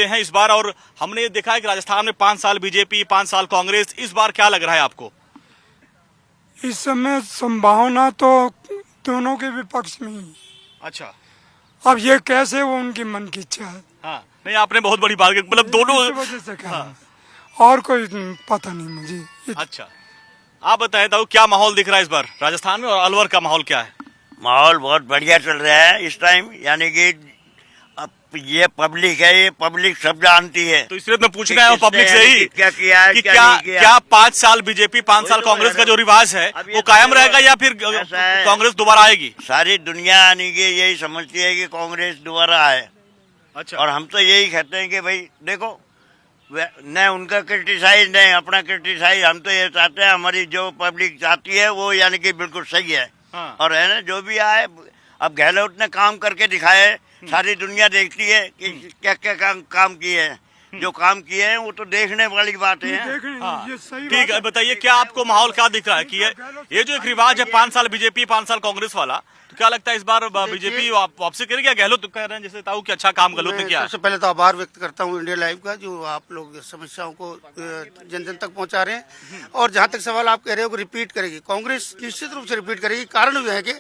हैं इस बार, और हमने ये देखा है कि राजस्थान में 5 साल बीजेपी, 5 साल कांग्रेस। इस बार क्या लग रहा है आपको? इस समय संभावना तो दोनों के विपक्ष में ही। अच्छा। अब ये कैसे, वो उनकी मन की इच्छा है। हाँ, नहीं आपने बहुत बड़ी बात की, मतलब दोनों। इस वजह से कहा और कोई पता नहीं मुझे। अच्छा, आप बताएं तो क्या माहौल दिख रहा है इस बार राजस्थान में, और अलवर का माहौल क्या है? माहौल बहुत बढ़िया चल रहा है इस टाइम, यानी कि अब ये पब्लिक है, ये पब्लिक सब जानती है। तो इसलिए मैं पूछना है पब्लिक से ही क्या किया है, कि क्या क्या नहीं किया। क्या 5 साल बीजेपी, 5 साल कांग्रेस का जो रिवाज है वो कायम रहेगा, या फिर कांग्रेस दोबारा आएगी? सारी दुनिया यानी कि यही समझती है कि कांग्रेस दोबारा आए। अच्छा। और हम तो यही कहते हैं कि भाई देखो, न उनका क्रिटिसाइज नहीं अपना क्रिटिसाइज, हम तो ये चाहते हैं हमारी जो पब्लिक चाहती है वो यानी कि बिल्कुल सही है। हाँ। और है ना, जो भी आए, अब गहलोत ने काम करके दिखाए, सारी दुनिया देखती है कि क्या क्या काम किए हैं। जो काम किए हैं वो तो देखने वाली बात है। हाँ, ये सही ठीक है। बताइए क्या आपको माहौल क्या दिख रहा है कि ये जो एक रिवाज है 5 साल बीजेपी 5 साल कांग्रेस वाला, तो क्या लगता है इस बार बीजेपी वापसी करेगी, क्या गहलोत कह रहे हैं जैसे ताऊ कि अच्छा काम गहलोत ने किया? सबसे पहले तो आभार व्यक्त करता हूँ इंडिया लाइव का, जो आप लोग समस्याओं को जन जन तक पहुंचा रहे हैं। और जहां तक सवाल आप कह रहे हो कि रिपीट करेगी, कांग्रेस निश्चित रूप से रिपीट करेगी। कारण यह है कि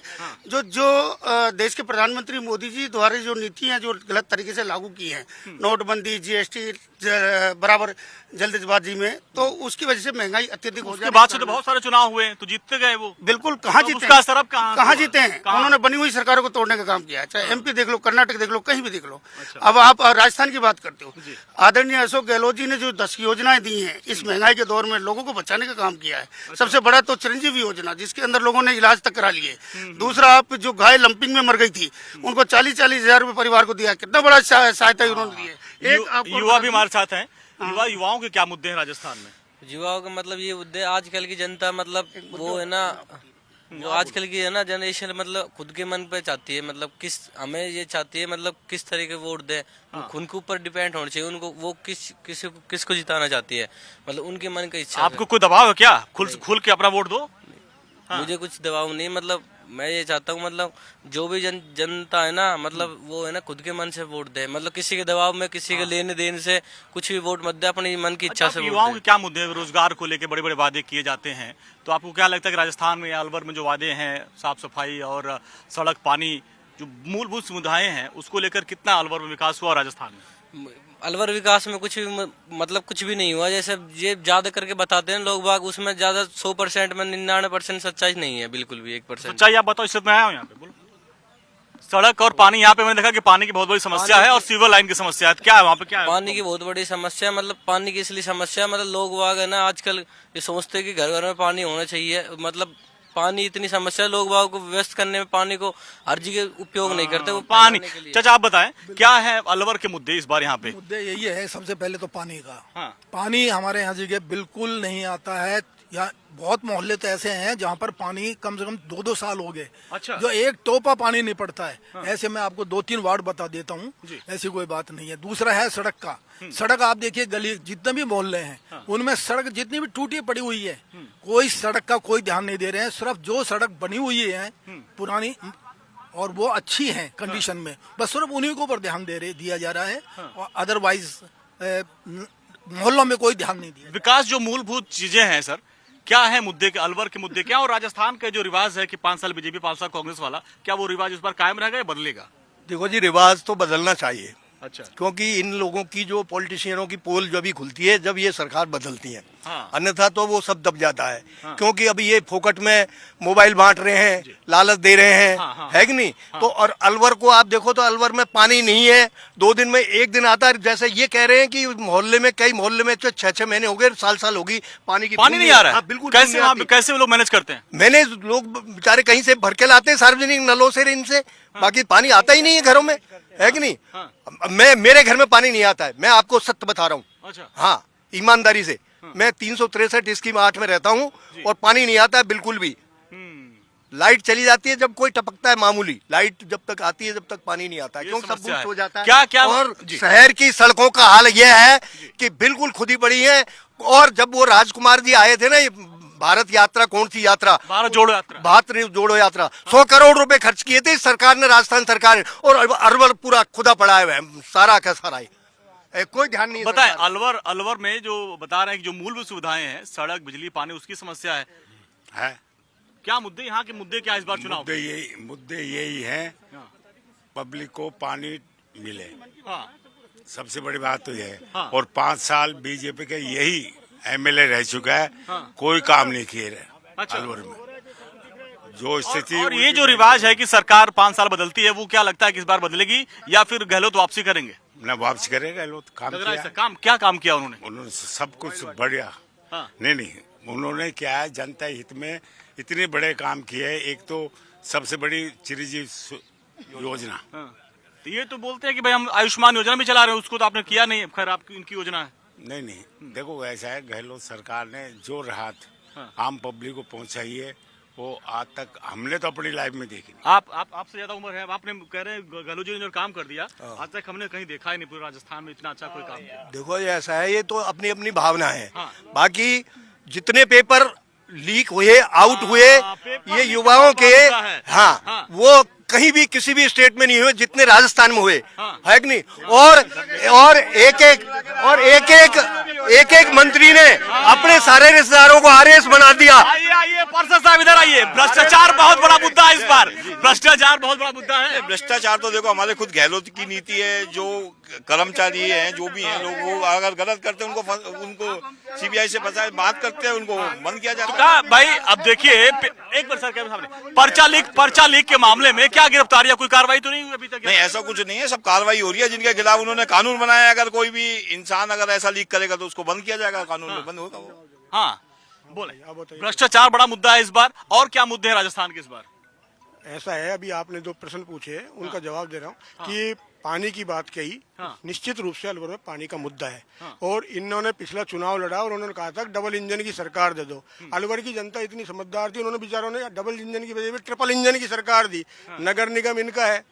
जो देश के प्रधानमंत्री मोदी जी द्वारा जो नीतियां जो गलत तरीके से लागू की हैं, नोटबंदी, जीएसटी बराबर जल्दबाजी में, तो उसकी वजह से महंगाई अत्यधिक हो उसके बाद से तो बहुत सारे चुनाव हुए, तो जीतते गए वो। बिल्कुल, कहाँ तो जीते उसका असर अब कहाँ जीते हैं? उन्होंने बनी हुई सरकारों को तोड़ने का काम किया है। चाहे एमपी देख लो, कर्नाटक देख लो, कहीं भी देख लो। अच्छा। अब आप राजस्थान की बात करते हो, आदरणीय अशोक गहलोत जी ने जो 10 योजनाएं दी हैं इस महंगाई के दौर में, लोगों को बचाने का काम किया है। सबसे बड़ा तो चिरंजीवी योजना, जिसके अंदर लोगों ने इलाज तक करा लिए। दूसरा, आप जो गाय लंपिंग में मर गई थी उनको 40-40 हजार रुपए परिवार को दिया, कितना बड़ा सहायता उन्होंने दी है। एक युवा भी हमारे साथ हैं, युवाओं के क्या मुद्दे हैं राजस्थान में? युवाओं का मतलब ये मुद्दे, आजकल की जनता मतलब वो है ना, जो आजकल की है ना जनरेशन, मतलब खुद के मन पे चाहती है, मतलब किस हमें ये चाहती है, मतलब किस तरह के वोट दे, खुद के ऊपर डिपेंड होना चाहिए उनको, वो किसको जिताना चाहती है, मतलब उनके मन का इच्छा। आपको कोई दबाव है क्या? खुल के अपना वोट दो? मुझे कुछ दबाव नहीं, मतलब मैं ये चाहता हूँ, मतलब जो भी जनता है ना, मतलब वो है ना खुद के मन से वोट दे, मतलब किसी के दबाव में, किसी के लेने देने से कुछ भी वोट मत दे, अपनी मन की इच्छा से। युवाओं के क्या मुद्दे हैं? रोजगार को लेकर बड़े बड़े वादे किए जाते हैं, तो आपको क्या लगता है कि राजस्थान में, अलवर में जो वादे हैं, साफ सफाई और सड़क, पानी, जो मूलभूत सुविधाएं हैं, उसको लेकर कितना अलवर में विकास हुआ राजस्थान में? अलवर विकास में कुछ भी मतलब कुछ भी नहीं हुआ, जैसे ये ज्यादा करके बताते हैं लोग बाग, उसमें ज्यादा 100% में 99% सच्चाई नहीं है, बिल्कुल भी 1%। सच्चाई आप बताओ, इससे मैं आया हूँ यहाँ पे, बोलो। सड़क और पानी, यहाँ पे मैंने देखा कि पानी की बहुत बड़ी समस्या है, और सीवर लाइन की समस्या है। क्या है वहाँ पे, क्या है? पानी की बहुत बड़ी समस्या, मतलब पानी की इसलिए समस्या, मतलब लोग बाग है ना आजकल ये सोचते हैं कि घर घर में पानी होना चाहिए, मतलब पानी इतनी समस्या, लोग बाग को व्यस्त करने में पानी को हर जगह उपयोग नहीं करते, वो पानी। चाचा आप बताएं क्या है अलवर के मुद्दे इस बार यहाँ पे? मुद्दे यही है, सबसे पहले तो पानी का। हाँ। पानी हमारे यहाँ जगह बिल्कुल नहीं आता है। यहाँ बहुत मोहल्ले तो ऐसे हैं जहाँ पर पानी कम से कम 2-2 साल हो गए, अच्छा। जो एक टोपा पानी नहीं पड़ता है। हाँ। ऐसे मैं आपको 2-3 वार्ड बता देता हूँ, ऐसी कोई बात नहीं है। दूसरा है सड़क का। सड़क आप देखिए, गली जितने भी मोहल्ले हैं, हाँ, उनमें सड़क जितनी भी टूटी पड़ी हुई है, कोई सड़क का कोई ध्यान नहीं दे रहे हैं। सिर्फ जो सड़क बनी हुई है पुरानी और वो अच्छी है कंडीशन में, बस सिर्फ उन्हीं के ऊपर ध्यान दिया जा रहा है, और अदरवाइज मोहल्लों में कोई ध्यान नहीं दिया। विकास जो मूलभूत चीजें हैं सर, क्या है मुद्दे के, अलवर के मुद्दे क्या? और राजस्थान का जो रिवाज है कि 5 साल बीजेपी 5 साल कांग्रेस वाला, क्या वो रिवाज इस बार कायम रहेगा या बदलेगा? देखो जी, रिवाज तो बदलना चाहिए। अच्छा। क्योंकि इन लोगों की जो पॉलिटिशियनों की पोल जब भी खुलती है जब ये सरकार बदलती है। हाँ। अन्यथा तो वो सब दब जाता है। हाँ। क्योंकि अभी ये फोकट में मोबाइल बांट रहे हैं, लालच दे रहे हैं। हाँ, हाँ, है कि नहीं? हाँ। तो और अलवर को आप देखो तो अलवर में पानी नहीं है, 2 दिन में 1 दिन आता है। जैसे ये कह रहे हैं कि मोहल्ले में, कई मोहल्ले में तो 6-6 महीने हो गए, साल होगी पानी नहीं आ रहा है। बिल्कुल। कैसे लोग मैनेज करते हैं? मैनेज लोग बेचारे कहीं से भर के लाते हैं, सार्वजनिक नलों से, इनसे। बाकी पानी आता ही नहीं है घरों में, है कि नहीं? मेरे घर में पानी नहीं आता है, मैं आपको सत्य बता रहा हूँ। अच्छा। हाँ, ईमानदारी से। मैं 363 स्कीम 8 में रहता हूँ और पानी नहीं आता है बिल्कुल भी। लाइट चली जाती है जब कोई टपकता है, मामूली लाइट जब तक आती है, जब तक पानी नहीं आता है, क्योंकि सब बूस्ट हो जाता है। क्या और शहर की सड़कों का हाल यह है कि बिल्कुल खुदी पड़ी है। और जब वो राजकुमार जी आए थे ना, भारत यात्रा, कौन सी यात्रा? भारत जोड़ो यात्रा। भारत जोड़ो यात्रा, 100 करोड़ रुपए खर्च किए थे सरकार ने, राजस्थान सरकार ने, और अरवल पूरा खुदा पड़ा है, सारा का सारा। कोई ध्यान नहीं है बताएं, सरकार। अलवर में जो बता रहे हैं कि जो मूलभूत सुविधाएं हैं, सड़क, बिजली, पानी, उसकी समस्या है। क्या मुद्दे, यहाँ के मुद्दे क्या इस बार चुनाव के? मुद्दे यही हैं, पब्लिक को पानी मिले, हाँ, सबसे बड़ी बात तो ये है। हाँ। और 5 साल बीजेपी के यही एमएलए रह चुका है, हाँ। कोई काम नहीं किए रहे अच्छा। अलवर में। जो स्थिति और ये जो रिवाज है कि सरकार 5 साल बदलती है, वो क्या लगता है कि इस बार बदलेगी या फिर गहलोत वापसी करेंगे? न वापस करेगा लोग, काम लग रहा है किया इससे काम, क्या काम किया उन्होंने? उन्होंने सब कुछ बढ़िया। हाँ। नहीं, उन्होंने क्या है, जनता हित में इतने बड़े काम किए। एक तो सबसे बड़ी चिरंजीवी योजना, हाँ। तो ये तो बोलते हैं कि भाई हम आयुष्मान योजना भी चला रहे हैं, उसको तो आपने किया नहीं। खैर, आपकी इनकी योजना है। नहीं, देखो ऐसा है, गहलोत सरकार ने जो राहत हाँ। आम पब्लिक को पहुंचाई है, वो आज तक हमने तो अपनी लाइफ में देखी नहीं। आपसे ज्यादा उम्र है, आपने कह रहे हैं गहलोत जी ने जो काम कर दिया, आज तक हमने कहीं देखा ही नहीं पूरे राजस्थान में इतना अच्छा कोई काम किया। देखो ये ऐसा है, ये तो अपनी अपनी भावना है। हाँ। बाकी जितने पेपर लीक हुए, आउट हुए, पेपर ये लीक युवाओं का के, मुद्दा है। हाँ, हाँ। वो कहीं भी किसी भी स्टेट में नहीं हुए जितने राजस्थान में हुए, हाँ। है कि नहीं? और एक एक मंत्री ने अपने सारे रिश्तेदारों को आरएस बना दिया। आइए पार्षद साहब, इधर आइए। भ्रष्टाचार बहुत बड़ा मुद्दा है इस बार, भ्रष्टाचार बहुत बड़ा मुद्दा है। भ्रष्टाचार तो देखो हमारे खुद गहलोत की नीति है। जो कर्मचारी हैं, जो भी हैं लोग, वो अगर गलत करते हैं उनको सीबीआई से फंसा बात करते हैं, उनको बंद किया जाता है। क्या भाई, अब देखिए एक बार सर के सामने पर्चा लीक के मामले में क्या गिरफ्तारियां, कोई कार्रवाई तो नहीं हुई अभी तक? नहीं, ऐसा कुछ नहीं है, सब कार्रवाई हो रही है। जिनके खिलाफ उन्होंने कानून बनाया है, अगर कोई भी इंसान अगर ऐसा लीक करेगा तो उसको बंद किया जाएगा, कानून में बंद होगा वो। हाँ, बोले। भ्रष्टाचार बड़ा मुद्दा है इस बार, और क्या मुद्दे हैं राजस्थान के इस बार? ऐसा है, अभी आपने जो प्रश्न पूछे उनका जवाब दे रहा हूँ कि पानी की बात कही, निश्चित रूप से अलवर में पानी का मुद्दा है। और इन्होंने पिछला चुनाव लड़ा और उन्होंने कहा था डबल इंजन की सरकार दे दो। अलवर की जनता इतनी समझदार थी, उन्होंने बेचारों ने डबल इंजन की वजह से ट्रिपल इंजन की सरकार दी। नगर निगम इनका है,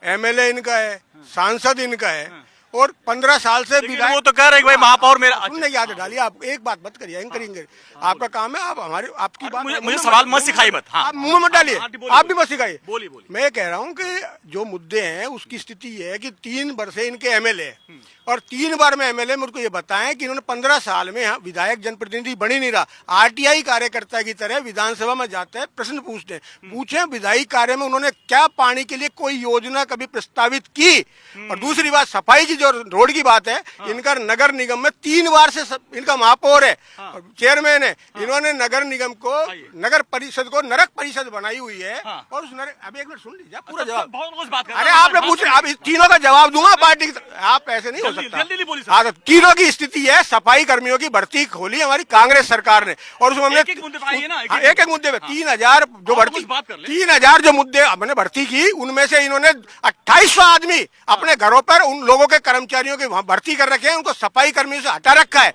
एमएलए इनका है, सांसद इनका है, और 15 साल से वो तो कह रहे हैं भाई महापौर मेरा। नहीं याद डालिए, आप एक बात मत करिए, एंकरिंग आपका काम है, आप आपकी बात मुझे सवाल मत सिखाइए मत। हाँ। आप मुंह में मत डालिए, आप भी मत सिखाइए। बोलिए। मैं कह रहा हूँ कि जो मुद्दे हैं उसकी स्थिति ये है कि 3 वर्ष से इनके एमएलए, और 3 बार में एमएलए मुझको ये बताएं कि इन्होंने 15 साल में यहाँ विधायक जनप्रतिनिधि बनी नहीं रहा। आरटीआई कार्यकर्ता की तरह विधानसभा में जाते हैं, प्रश्न पूछते हैं। पूछे विधायी कार्य में उन्होंने क्या पानी के लिए कोई योजना कभी प्रस्तावित की? और दूसरी बात, सफाई की जो रोड की बात है, इनका नगर निगम में 3 बार से इनका महापौर है, चेयरमैन है। इन्होंने नगर निगम को, नगर परिषद को नरक परिषद बनाई हुई है। और उस नरक, अभी एक मिनट सुन लीजिए पूरा जवाब। अरे आपने पूछे, अब तीनों का जवाब दूंगा पार्टी, आप ऐसे नहीं हो सकता। हाँ, तो तीनों की स्थिति है, सफाई कर्मियों की भर्ती खोली हमारी कांग्रेस सरकार ने, और उसमें हमने एक एक मुद्दे पे 3000 जो भर्ती, 3000 जो मुद्दे हमने भर्ती की, उनमें से इन्होंने 2800 आदमी अपने घरों पर उन लोगों के कर्मचारियों के भर्ती कर रखे हैं, उनको सफाई कर्मियों से हटा रखा है।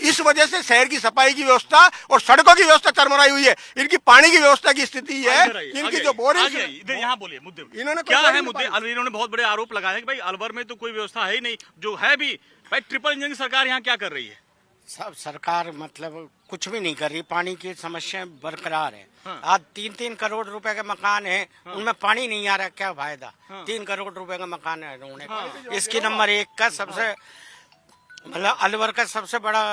इस वजह से शहर की सफाई की व्यवस्था और सड़कों की व्यवस्था चरमराई हुई है। इनकी पानी की व्यवस्था की स्थिति है, इनकी जो बोरिंग, यहाँ बोलिए मुद्दे, इन्होंने क्या है मुद्दे? इन्होंने बहुत बड़े आरोप लगाए हैं कि भाई अलवर में तो कोई व्यवस्था है ही नहीं, जो है भी भाई ट्रिपल इंजन की सरकार यहाँ क्या कर रही है? सब सरकार मतलब कुछ भी नहीं कर रही, पानी की समस्या बरकरार है। आज 3-3 करोड़ रुपए के मकान है, उनमें पानी नहीं आ रहा, क्या फायदा? 3 करोड़ रुपए का मकान है उन्होंने। इसकी नंबर 1 का सबसे मतलब अलवर का सबसे बड़ा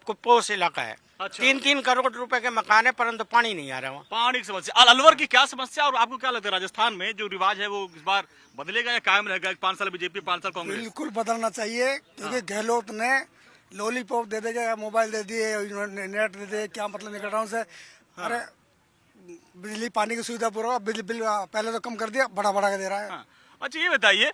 कुपोष इलाका है। 3-3 करोड़ रुपए के मकान है, परंतु पानी नहीं आ रहा वहाँ। पानी की समस्या, अलवर की क्या समस्या, और आपको क्या लगता है राजस्थान में जो रिवाज है वो इस बार बदलेगा या कायम रहेगा? 5 साल बीजेपी, 5 साल कांग्रेस। बिल्कुल बदलना चाहिए, क्योंकि गहलोत ने लॉलीपॉप दे देगा, मोबाइल दे दिए, नेट दे दिए, क्या मतलब निकल रहा हूँ से। अरे बिजली पानी की सुविधा पूरा, बिजली बिल पहले तो कम कर दिया, बड़ा दे रहा है। अच्छा ये बताइए,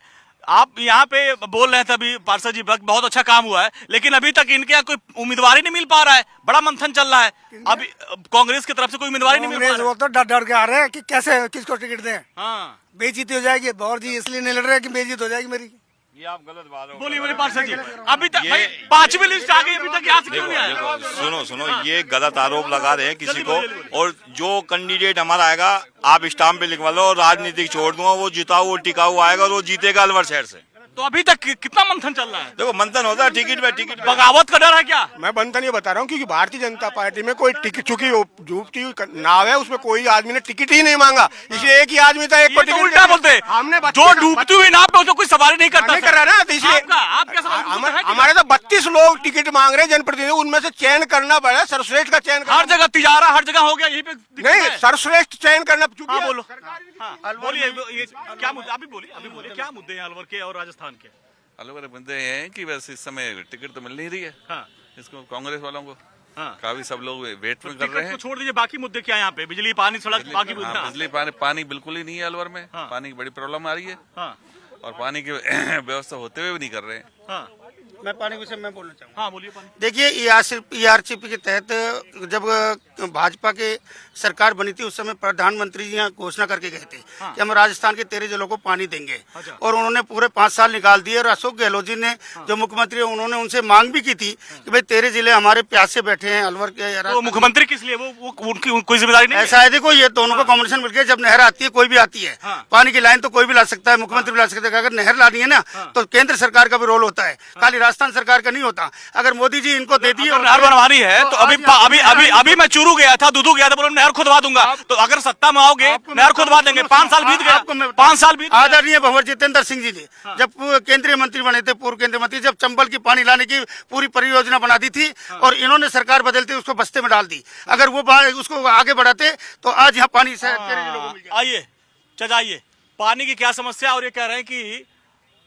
आप यहाँ पे बोल रहे थे अभी पार्षद जी बहुत अच्छा काम हुआ है, लेकिन अभी तक इनके यहाँ कोई उम्मीदवार ही नहीं मिल पा रहा है, बड़ा मंथन चल रहा है। अभी कांग्रेस की तरफ से कोई उम्मीदवार ही नहीं मिल पा रहा है। वो तो डर के आ रहे हैं कि कैसे किसको टिकट दें। हाँ, बेइज्जती हो जाएगी। और जी इसलिए नहीं लड़ रहे कि बेइज्जती हो जाएगी मेरी। ये आप गलत बात हो। बोलिए पार्षद जी, अभी तक 5वीं लिस्ट आ गई, अभी तक यहाँ से क्यों नहीं आया? सुनो, ये गलत आरोप लगा रहे हैं किसी को, और जो कैंडिडेट हमारा आएगा आप स्टाम्प पे लिखवा लो, राजनीतिक छोड़ दूंगा, वो जिताऊ और टिकाऊ आएगा और वो जीतेगा अलवर शहर से। तो अभी तक कितना मंथन चल रहा है? देखो मंथन होता है टिकट पे, टिकट पे। बगावत का डर है क्या? मैं बंधन ये बता रहा हूँ क्योंकि भारतीय जनता पार्टी में कोई टिकट, चूंकि डूबती नाव है उसमें कोई आदमी ने टिकट ही नहीं मांगा, इसलिए एक ही आदमी था, एक ये को तो टिकट उल्टा बोलते हैं। हमने जो डूबती हुई नाव पे उसको कोई सवारी नहीं करता नहीं कर रहा ना, तो इसलिए आप क्या समझते हैं? हमारे तो 32 लोग टिकट मांग रहे हैं जनप्रतिनिधि, उनमें से चयन करना पड़ा, सर्वश्रेष्ठ का चयन हर जगह तिजारा हर जगह हो गया, यही पे दिक्कत नहीं, है। सर्वश्रेष्ठ चयन करना। हाँ बोलो, हाँ बोलिए, ये क्या मुद्दे, अभी बोलिए क्या मुद्दे हैं अलवर के और राजस्थान के? अलग अलग मुद्दे हैं कि बस इस समय टिकट तो मिल नहीं रही है हाँ इसको कांग्रेस वालों को। हाँ काफी सब लोग वेट में कर टिकट रहे को हैं। छोड़ दीजिए, बाकी मुद्दे क्या है यहाँ पे? बिजली, पानी, सड़क, बाकी हाँ, मुद्दे। बिजली पानी बिल्कुल ही नहीं है अलवर में। हाँ। पानी की बड़ी प्रॉब्लम आ रही है हाँ और पानी की व्यवस्था होते हुए भी नहीं कर रहे हैं। हाँ मैं पानी विषय में बोलना चाहूँगा। हाँ बोलिए। पानी देखिए ERCP के तहत जब भाजपा के सरकार बनी थी उस समय प्रधानमंत्री जी यहाँ घोषणा करके गए थे कि हम राजस्थान के 13 जिलों को पानी देंगे, और उन्होंने पूरे 5 साल निकाल दिए। और अशोक गहलोत जी ने जो मुख्यमंत्री है उन्होंने उनसे मांग भी की थी कि भाई 13 जिले हमारे प्यासे बैठे हैं अलवर के। तो मुख्यमंत्री किस लिए? वो उनकी कोई जिम्मेदारी नहीं है? ऐसा है, देखो ये दोनों को कॉम्बिनेशन मिलकर जब नहर आती है, कोई भी आती है, पानी की लाइन तो कोई भी ला सकता है, मुख्यमंत्री भी ला सकता है। अगर नहर लानी है ना तो केंद्र सरकार का भी रोल होता है, खाली राजस्थान सरकार का नहीं होता। अगर मोदी जी इनको दे दिए नहर बनवानी है तो अभी मैं चूरू गया था, दूधू गया था, बोलो नहर खुदवा दूंगा। तो अगर सत्ता में आओगे नहर खुदवा देंगे। 5 साल बीत गए, 5 साल बीत गए। आदरणीय भंवर जितेंद्र सिंह जी ने जब केंद्रीय मंत्री बने थे, पूर्व केंद्रीय मंत्री, जब चंबल की पानी लाने की पूरी परियोजना बना दी थी और इन्होंने सरकार बदलते उसको बस्ते में डाल दी। अगर वो उसको आगे बढ़ाते तो आज यहाँ पानी आइए चजाइए, पानी की क्या समस्या? और ये कह रहे हैं कि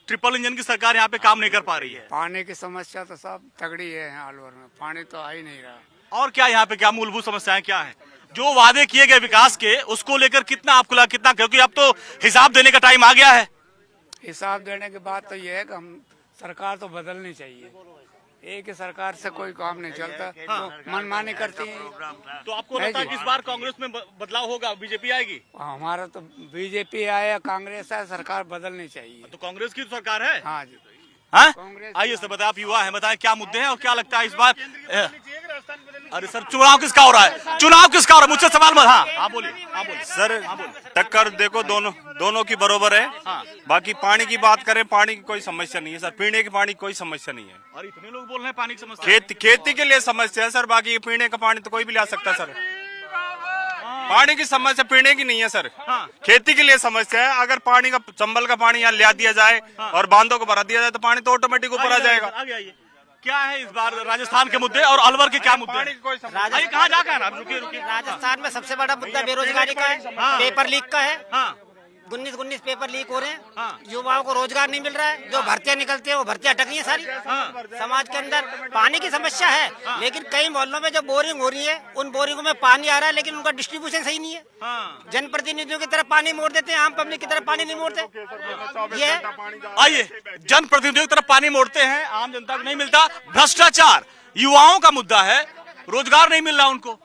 ट्रिपल इंजन की सरकार यहाँ पे काम नहीं कर पा रही है। पानी की समस्या तो सब तगड़ी है यहाँ अलवर में, पानी तो आ ही नहीं रहा। और क्या यहाँ पे क्या मूलभूत समस्याएं क्या है? जो वादे किए गए विकास के, उसको लेकर कितना आपको लगा, कितना? क्योंकि अब तो हिसाब देने का टाइम आ गया है। हिसाब देने की बात तो ये है कि हम सरकार तो बदलनी चाहिए, एक ही सरकार से कोई काम नहीं चलता, तो मनमानी करती है। तो आपको लगता है कि इस बार कांग्रेस में बदलाव होगा, बीजेपी आएगी? हमारा तो बीजेपी आए या कांग्रेस आए, सरकार बदलनी चाहिए। तो कांग्रेस की सरकार है। हाँ जी। हाँ आइए सर, बताए आप युवा हैं, बताएं क्या मुद्दे हैं और क्या लगता है इस बार? अरे सर, चुनाव किसका हो रहा है? चुनाव किसका हो रहा है? मुझसे सवाल मत। हाँ आप बोलिए। सर टक्कर देखो दोनों की बरोबर है। बाकी पानी की बात करें, पानी की कोई समस्या नहीं है सर, पीने के पानी की कोई समस्या नहीं है। और इतने लोग बोल रहे हैं पानी की समस्या। खेती के लिए समस्या है सर, बाकी पीने का पानी तो कोई भी ला सकता है सर। पानी की समस्या पीने की नहीं है सर, खेती के लिए समस्या है। अगर पानी का चंबल का पानी यहाँ लिया दिया जाए और बांधों को भरा दिया जाए तो पानी तो ऑटोमेटिक ऊपर आ जाएगा। आगे आइए, क्या है इस बार राजस्थान के मुद्दे और अलवर के क्या मुद्दे हैं? कहाँ जाकर है? रुकिए। राजस्थान में सबसे बड़ा मुद्दा बेरोजगारी का है, पेपर लीक का है। 19 पेपर लीक हो रहे हैं, युवाओं को रोजगार नहीं मिल रहा है, जो भर्तियां निकलती है वो भर्तियां अटक रही है सारी। समाज के अंदर पानी की समस्या है, लेकिन कई मोहल्लों में जो बोरिंग हो रही है उन बोरिंगों में पानी आ रहा है, लेकिन उनका डिस्ट्रीब्यूशन सही नहीं है। जनप्रतिनिधियों की तरफ पानी मोड़ देते हैं, आम पब्लिक की तरफ पानी नहीं मोड़ते। ये आइए, जनप्रतिनिधियों की तरफ पानी मोड़ते हैं, आम जनता को नहीं मिलता। भ्रष्टाचार युवाओं का मुद्दा है, रोजगार नहीं मिल रहा उनको।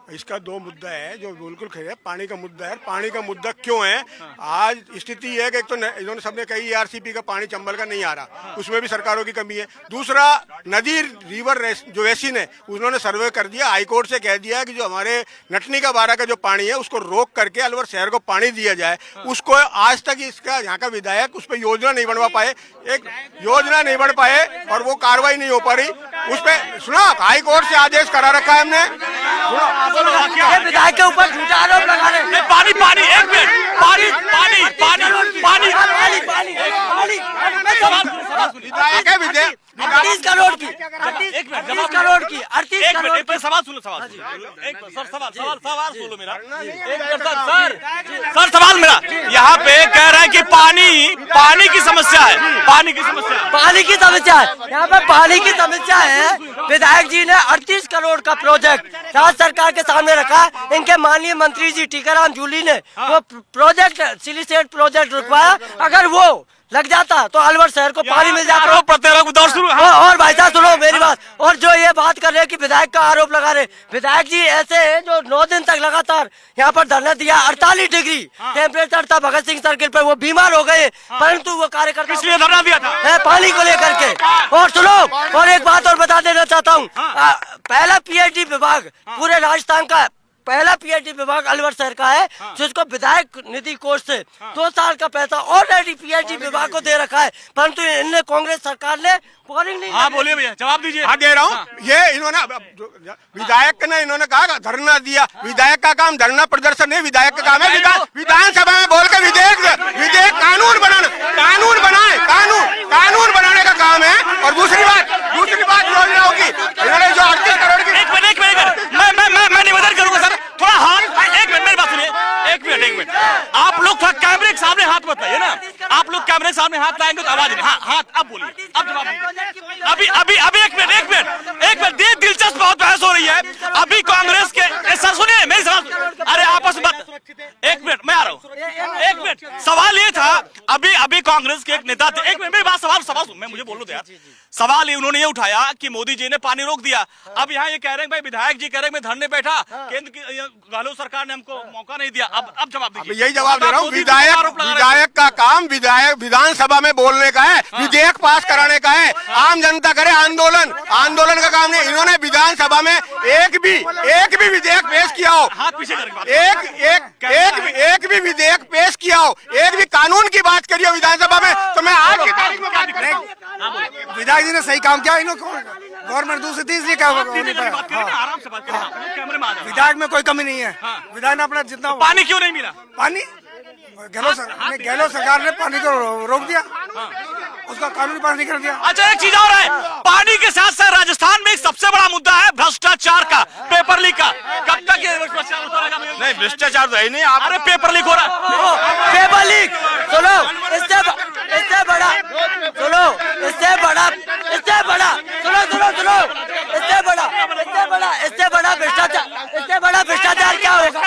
इसका 2 मुद्दा है जो बिल्कुल खड़े है। पानी का मुद्दा है, पानी का मुद्दा क्यों है? आज स्थिति है कि एक तो इन्होंने सबने कही ERCP का पानी चंबल का नहीं आ रहा, उसमें भी सरकारों की कमी है। दूसरा, नदी रिवर जो वैसिन है उन्होंने सर्वे कर दिया, हाईकोर्ट से कह दिया कि जो हमारे नटनी का 12 का जो पानी है उसको रोक करके अलवर शहर को पानी दिया जाए। उसको आज तक इसका यहाँ का विधायक उस पर योजना नहीं बनवा पाए, एक योजना नहीं बन पाए और वो कार्रवाई नहीं हो पा रही उस पर। सुना, हाईकोर्ट से आदेश करा रखा है हमने। विधायक के ऊपर झूठा आरोप लगा रहे हैं। पानी एक मिनट, पानी। 38 करोड़ की 38 करोड़ की सवाल सुनो मेरा। सर सवाल मेरा, यहाँ पे कह रहा है कि पानी की समस्या है, पानी की समस्या है। यहाँ पे पानी की समस्या है। विधायक जी ने 38 करोड़ का प्रोजेक्ट राज्य सरकार के सामने रखा। इनके माननीय मंत्री जी टीकाराम जूली ने वो प्रोजेक्ट सिलीसेट प्रोजेक्ट रुकवाया। अगर वो लग जाता तो अलवर शहर को पानी मिल जाता। और भाई साहब सुनो मेरी बात, और जो ये बात कर रहे हैं कि विधायक का आरोप लगा रहे, विधायक जी ऐसे हैं जो 9 दिन तक लगातार यहाँ पर धरना दिया। 48 डिग्री टेम्परेचर था भगत सिंह सर्किल पर, वो बीमार हो गए, परंतु वो कार्यकर्ता इसलिए धरना दिया था पानी को लेकर के। और सुनो, और एक बात और बता देना चाहता हूँ, पहला PhD विभाग पूरे राजस्थान का पहला पीएचडी विभाग अलवर शहर का है, जिसको विधायक निधि कोष से 2 साल का पैसा ऑलरेडी पीएचडी विभाग को दे रखा है, परंतु इनने कांग्रेस सरकार ने बोरिंग नहीं। हाँ बोलिए भैया, जवाब दीजिए। हाँ दे रहा हूँ। ये इन्होंने विधायक ने इन्होंने कहा धरना दिया, विधायक का काम धरना प्रदर्शन नहीं, विधायक का काम है विधानसभा में बोलकर विधेयक कानून बनाए, कानून बनाने का काम है। और दूसरी बात योजनाओं की इन्होंने जो 38 करोड़ की एक मिनट मैं निवेदन करूंगा सर, थोड़ा हाथ, एक मिनट मेरी बात सुनिए, एक मिनट आप लोग थोड़ा कैमरे के सामने हाथ मत लाइए ना, आप लोग कैमरे के सामने हाथ लाएंगे तो आवाज नहीं। हाँ हाथ अब बोलिए, अब जवाब दीजिए। अभी एक मिनट ये दिलचस्प बहुत बहस हो रही है। अभी कांग्रेस के सर सुनिए मेरी सवाल, अरे आपस में एक मिनट मैं आ रहा हूँ, एक मिनट। सवाल ये था, अभी कांग्रेस के एक नेता थे, एक मिनट मेरी बात, सवाल मैं मुझे बोलूं तो यार, सवाल उन्होंने ये उठाया कि मोदी जी ने पानी रोक दिया। अब यहाँ ये कह रहे हैं भाई, विधायक जी कह रहे हैं मैं धरने बैठा, केंद्र की गहलोत सरकार ने हमको मौका नहीं दिया। अब जवाब दीजिए। यही जवाब दे रहा हूँ, विधायक का काम विधानसभा में बोलने का है, विधेयक पास कराने का है, आम जनता करे आंदोलन का काम नहीं। इन्होंने विधानसभा में एक भी विधेयक पेश किया हो, एक भी विधेयक पेश किया हो, एक भी कानून की बात करी हो विधानसभा में, तो मैं आज की तारीख में बात करें। विधायक जी ने सही काम किया, गवर्नमेंट दूसरी तीसरी क्या विधायक में कोई कमी नहीं है। विधायक ने अपना जितना पानी क्यों नहीं मिला, पानी गहलोत सरकार ने पानी को रोक दिया, उसका कानूनी पास नहीं कर दिया। अच्छा एक चीज और है, पानी के साथ साथ राजस्थान में एक सबसे बड़ा मुद्दा है भ्रष्टाचार का, पेपर लीक का। कब तक ये भ्रष्टाचार होता रहेगा? नहीं भ्रष्टाचार तो है नहीं। अरे पेपर लीक हो रहा है, पेपर लीक सुनो, इससे बड़ा भ्रष्टाचार क्या होगा?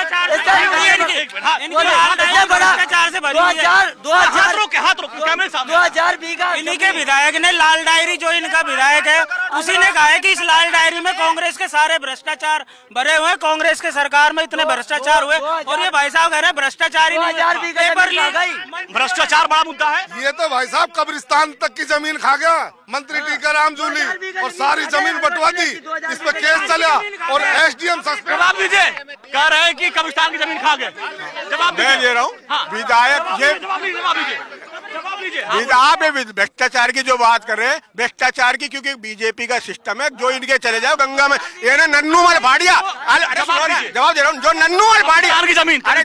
इन्हीं के विधायक ने लाल डायरी, जो इनका विधायक है उसी ने कहा है कि इस लाल डायरी में कांग्रेस के सारे भ्रष्टाचार भरे हुए, कांग्रेस के सरकार में इतने भ्रष्टाचार हुए, और ये भाई साहब कह रहे हैं भ्रष्टाचार ही नहीं, भ्रष्टाचार बड़ा मुद्दा है। ये तो भाई साहब कब्रिस्तान तक की जमीन खा गया मंत्री टीकाराम जूली, और सारी जमीन बंटवा दी, इस पे केस चला और एसडीएम सस्पेंड। जवाब दीजिए, कह रहे हैं कि कब्रिस्तान की जमीन खा गए। जवाब दे रहा हूँ, विधायक ये आप भ्रष्टाचार की जो बात कर रहे हैं, भ्रष्टाचार की, क्योंकि बीजेपी का सिस्टम है, जो इनके चले जाओ गंगा में, ये ना नन्नू मल भाड़िया। जवाब दे रहा हूँ, जो नन्नू मल भाड़िया की जमीन, अरे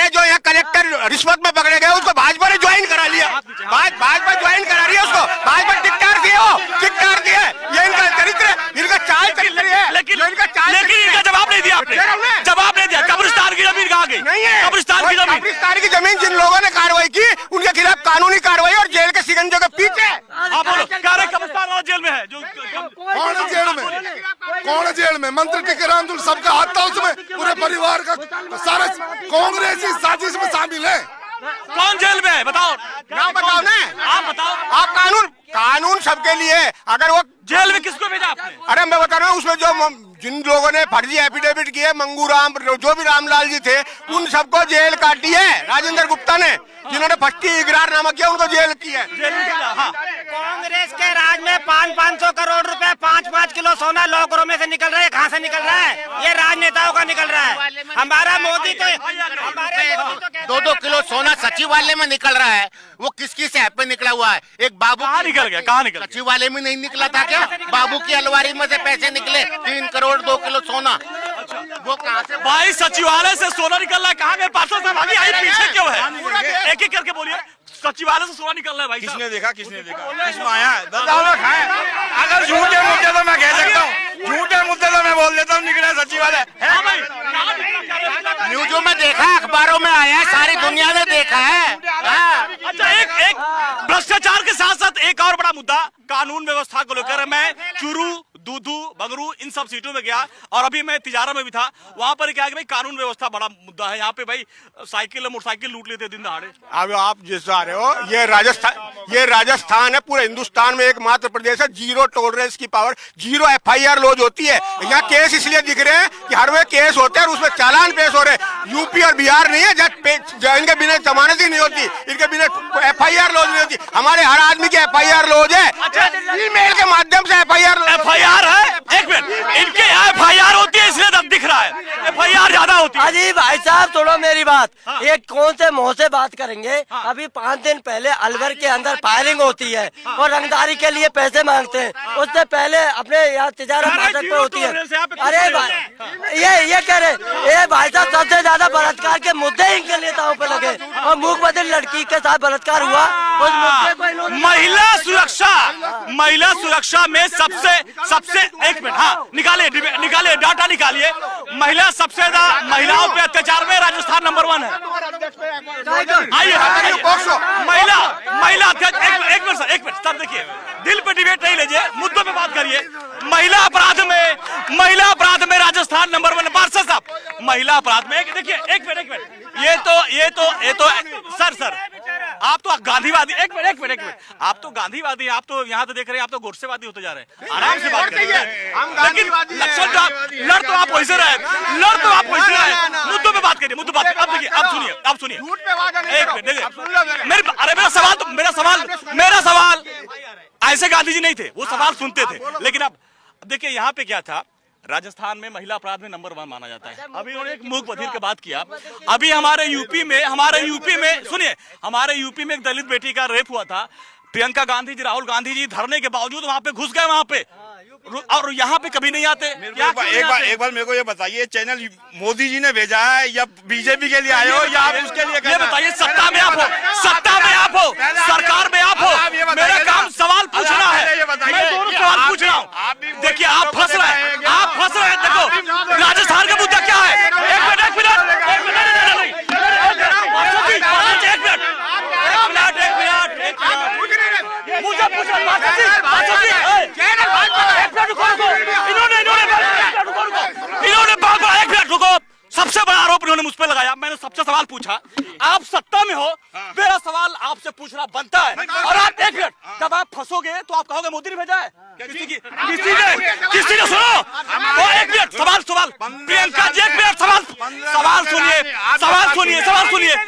जो यहाँ कलेक्टर रिश्वत में पकड़े गए, उसको भाजपा ने ज्वाइन करा लिया, भाजपा ज्वाइन करा रही है उसको, भाजपा टिकटार दिए, ये इनका चरित्र, इनका चाल चरित्र है। लेकिन इनका जवाब नहीं दिया आपने, जवाब नहीं दिया। कब्रिस्तान की जमीन कहाँ गई? नहीं है कब्रिस्तान की जमीन जिन लोगों ने कार्रवाई की उनके खिलाफ कानूनी कार्रवाई और जेल के शिकंजे के पीछे। आप बोलो, कह रहे कब्रिस्तान वाला जेल में है, जो कौन है जेल में? मंत्री टीकाराम जूली, सबका हाथ था उसमें, पूरे परिवार का, सारे कांग्रेसी साजिश में शामिल है। कौन जेल में है बताओ? बताओ ना, आप बताओ। आप कानून सबके लिए। अगर वो जेल में किसको भेजा आपने? अरे मैं बता रहा हूँ, उसमें जो जिन लोगों ने फर्जी एफिडेविट किए, मंगू राम, जो भी रामलाल जी थे, उन सबको जेल काटी है राजेंद्र गुप्ता ने, जिन्होंने फर्जी इकरारनामा किया उनको जेल की है। कांग्रेस के राज में 500 करोड़ रुपए, 5 किलो सोना लॉकरों में से निकल रहा है। कहाँ से निकल रहा है? ये राजनेताओं का निकल रहा है। हमारा मोदी तो 2-2 किलो सोना सचिवालय में निकल रहा है, वो किस ऐप पे निकला हुआ है? एक बाबू कहाँ निकल गया? कहाँ निकल? सचिवालय में नहीं निकला था क्या? बाबू की अलमारी में से पैसे निकले, 3 करोड़ 2 किलो सोना, वो कहाँ से? भाई सचिवालय से सोना निकल रहा है, कहाँ गए? पार्षद साहब आगे आई पीछे क्यों है? एक एक करके बोलिए, सचिवालय से सोना निकल रहा है भाई। किसने देखा, किसने देखा, किसमें आया? अगर झूठे मुद्दे तो मैं कह सकता हूँ, झूठे मुद्दे तो मैं बोल देता हूँ, निकला सचिवालय है भाई। न्यूजों में देखा, अखबारों में आया है, सारी दुनिया ने देखा है। अच्छा एक भ्रष्टाचार के साथ साथ एक और बड़ा मुद्दा कानून व्यवस्था को लेकर, मैं चूरू, दूधू, बंगरू इन सब सीटों में गया, और अभी मैं तिजारा में भी था, वहां पर क्या है कि भाई कानून व्यवस्था बड़ा मुद्दा है। यहाँ पे भाई साइकिल मोटरसाइकिल लूट लेते दिन दहाड़े। अब आप जिस आ रहे हो, ये राजस्थान है, पूरे हिंदुस्तान में एकमात्र प्रदेश है जीरो टॉलरेंस की पावर, जीरो FIR लॉज होती है। यहाँ केस इसलिए दिख रहे हैं कि हर वे केस होते हैं और उसमें चालान पेश हो रहे हैं। यूपी और बिहार नहीं है जहाँ इनके बिना जमानत ही नहीं होती, इनके बिना FIR लॉज नहीं होती। हमारे हर आदमी की FIR लॉज है, ईमेल के माध्यम से FIR है। एक मिनट, इनके यहाँ FIR होती है इसलिए दिख रहा है, FIR ज्यादा होती है। अजी भाई साहब सुनो मेरी बात, ये कौन से मुंह से बात करेंगे? अभी 5 दिन पहले अलवर के अंदर फायरिंग होती है और रंगदारी के लिए पैसे मांगते हैं, उससे पहले अपने यहाँ तिजारत फाटक पे होती है। अरे भाई ये कह रहे ये भाई साहब सबसे ज्यादा बलात्कार के मुद्दे इनके नेताओं पे लगे और मूक बधिर लड़की के साथ बलात्कार हुआ, उस मुद्दे को इन्होंने महिला सुरक्षा में सबसे एक मिनट, हाँ निकालिए डाटा निकालिए। महिला सबसे ज्यादा महिलाओं पे अत्याचार में राजस्थान नंबर 1 है। आइए महिला एक मिनट सर, देखिए दिल पे डिबेट नहीं लीजिए, मुद्दों पे बात करिए। महिला अपराध में राजस्थान नंबर 1। पार्षद साहब महिला अपराध में देखिए, एक मिनट ये तो सर आप तो गांधीवादी, एक मिनट आप तो गांधीवादी, आप तो यहाँ तो देख रहे हैं, आप तो गोडसेवादी होते जा रहे हैं। आराम से बात करिए, लेकिन लक्षण लड़ तो आप वैसे रहे, मुद्दों पे बात करिए, अब देखिए, अब सुनिए एक मिनट देखिए, मेरा सवाल ऐसे गांधी जी नहीं थे, वो सवाल सुनते थे। लेकिन अब देखिए यहाँ पे क्या था, राजस्थान में महिला अपराध में नंबर 1 माना जाता है। अभी उन्होंने एक मूक बधिर की बात किया। अभी हमारे यूपी में सुनिए, हमारे यूपी में एक दलित बेटी का रेप हुआ था। प्रियंका गांधी जी, राहुल गांधी जी धरने के बावजूद वहां पे घुस गए वहां पे, और यहाँ पे कभी नहीं आते। एक बार मेरे को ये बताइए, चैनल मोदी जी ने भेजा है या बीजेपी के लिए आए हो या आप उसके लिए? ये बताइए, सत्ता में आप हो, सरकार में आप हो, मेरा काम सवाल पूछना है, मैं दोनों सवाल पूछ रहा हूँ। देखिए आप फंस रहे हैं, देखो राजस्थान का मुद्दा क्या है? एक मिनट रुको। सबसे बड़ा आरोप इन्होंने मुझ पे लगाया, मैंने सबसे सवाल पूछा, आप सत्ता में हो, मेरा सवाल आपसे पूछना बनता है। और आप एक मिनट, जब आप फंसोगे तो आप कहोगे मोदी ने भेजा है, किसी ने सुनो तो एक मिनट सवाल प्रियंका जी, एक मिनट सवाल सुनिए,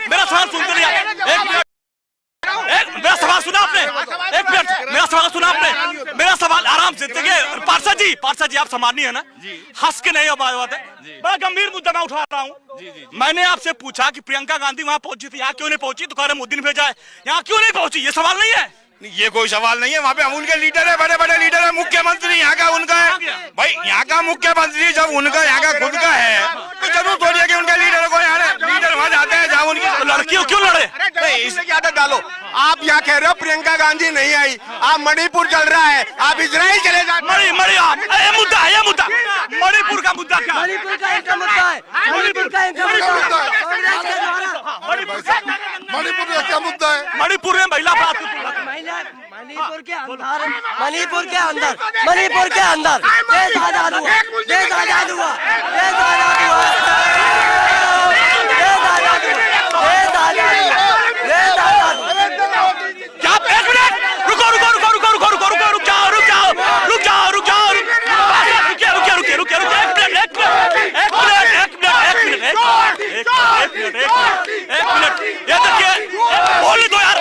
मेरा सवाल सुनते नहीं आप। एक मिनट, मेरा सवाल सुना आपने? एक मिनट, मेरा सवाल सुना आपने? मेरा सवाल आराम से देखिए। पार्षद जी आप सम्मानीय है ना, हंस के नहीं बात है, बड़ा गंभीर मुद्दा मैं उठा रहा हूँ। मैंने आपसे पूछा कि प्रियंका गांधी वहां पहुंची थी, यहाँ क्यों नहीं पहुंची? तो कह रहे मोदी ने भेजा है। यहाँ क्यों नहीं पहुंची? ये सवाल नहीं है। ये कोई सवाल नहीं है, वहाँ पे अमूल के लीडर है, बड़े लीडर है, मुख्यमंत्री यहाँ का उनका है भाई, यहाँ का मुख्यमंत्री जब उनका यहाँ का खुद का है तो जरूर थोड़ी है कि उनके लीडर को लीडर वहाँ जाते हैं जहाँ उनकी लड़कियों क्यों लड़े? इसकी आदत डालो। आप यहाँ कह रहे हो प्रियंका गांधी नहीं आई, आप मणिपुर चल रहा है, आप इजराइल चले जाते। ये मुद्दा मणिपुर का मुद्दा क्या? मणिपुर का इनका मुद्दा है, मणिपुर का क्या मुद्दा है? मणिपुर में महिला अपराध मणिपुर के अंदर देश आजाद हुआ। क्या? एक मिनट रुको, एक मिनट, ये देखिए बोलने दो यार,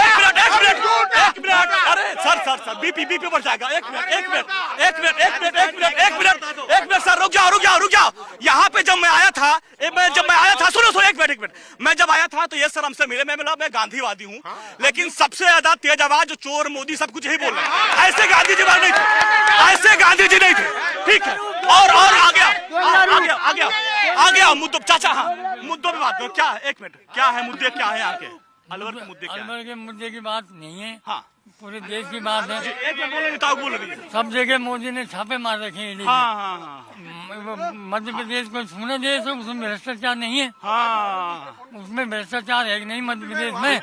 एक मिनट, अरे सर बीपी बढ़ जाएगा। एक मिनट सर, रुक जाओ। यहाँ पे जब मैं आया था, सुनो एक मिनट, मैं जब आया था तो ये सर हमसे मिले, मैं गांधीवादी हूँ, लेकिन सबसे ज्यादा तेज आवाज जो चोर मोदी सब कुछ यही बोल रहे हैं। ऐसे गांधी जी नहीं थे, ठीक है। और आ गया मुद्दों, चाचा हाँ मुद्दों पे बात करो। क्या है, एक मिनट, क्या है मुद्दे, क्या है यहाँ के अलवर के मुद्दे? अलवर के मुद्दे की बात नहीं है, हाँ पूरे देश की बात है। बोल रही है। सब जगह मोदी ने छापे मार रखे हैं। हाँ। मध्य प्रदेश को छूने देश है, उसमें भ्रष्टाचार नहीं है। हाँ, उसमें भ्रष्टाचार है कि नहीं मध्य प्रदेश में?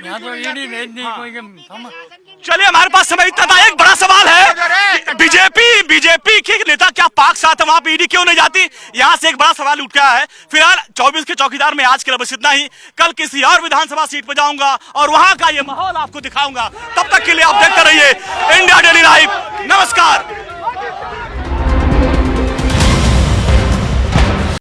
यहाँ तो ईडी भेज दी कोई। चलिए हमारे पास समय इतना था। एक बड़ा सवाल है, बीजेपी के नेता क्या पाक साथ वहां पे ईडी क्यों नहीं जाती? यहाँ से एक बड़ा सवाल उठ गया है। फिलहाल 24 के चौकीदार में आज के लिए बस इतना ही। कल किसी और विधानसभा सीट पर जाऊंगा और वहां का ये माहौल आपको दिखाऊंगा। तब तक के लिए आप देखते रहिए इंडिया डेली लाइव। नमस्कार।